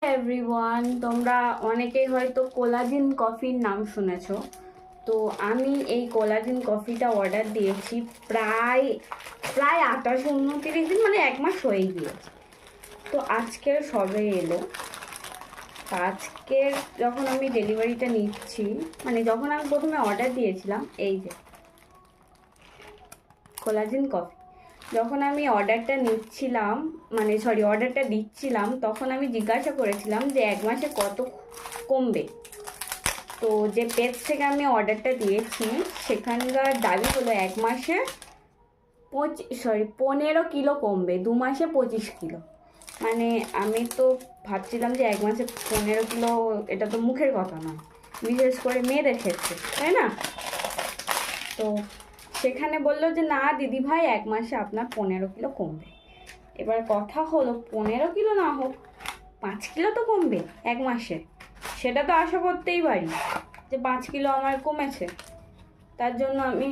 Everyone, তোমরা অনেকেই হয়তো কোলাজিন কফির নাম শুনেছো। তো আমি এই কোলাজিন কফিটা অর্ডার দিয়েছি প্রায় প্রায় 28-29 দিন, মানে 1 মাস হয়ে গিয়েছে। তো আজকের সবে এলো। আজকের যখন আমি ডেলিভারিটা নিচ্ছি, মানে যখন আমি প্রথমে অর্ডার দিয়েছিলাম, এই যে কোলাজিন কফি, যখন আমি অর্ডারটা নিচ্ছিলাম, মানে অর্ডারটা দিচ্ছিলাম, তখন আমি জিজ্ঞাসা করেছিলাম যে 1 মাসে কত কমবে। তো যে পেজ থেকে আমি অর্ডারটা দিয়েছি সেখানকার দাবি হলো 1 মাসে 15 কিলো কমবে, 2 মাসে 25 কিলো। মানে আমি তো ভাবছিলাম যে 1 মাসে 15 কিলো, এটা তো মুখের কথা নয়, বিশেষ করে মেয়েদের ক্ষেত্রে, তাই না? তো সেখানে বললো যে না দিদি ভাই, 1 মাসে আপনার 15 কিলো কমবে। এবার কথা হলো 15 কিলো না হোক, 5 কিলো তো কমবে 1 মাসে। সেটা তো আশা করতেই পারি যে 5 কিলো আমার কমেছে। তার জন্য আমি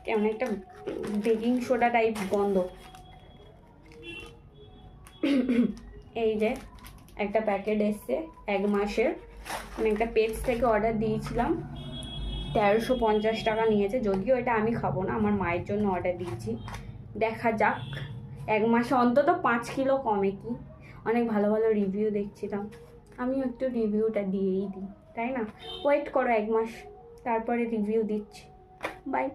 কেমন একটা বেকিং সোডা টাইপ গন্ধ। এই যে একটা প্যাকেট এসছে 1 মাসের, মানে একটা পেজ থেকে অর্ডার দিয়েছিলাম, 1350 টাকা নিয়েছে। যদিও এটা আমি খাবো না, আমার মায়ের জন্য অর্ডার দিয়েছি। দেখা যাক 1 মাসে অন্তত 5 কিলো কমে কি। অনেক ভালো ভালো রিভিউ দেখছিলাম, আমিও একটু রিভিউটা দিয়েই দিই, তাই না? ওয়েট করো 1 মাস, তারপরে রিভিউ দিচ্ছি। বাই।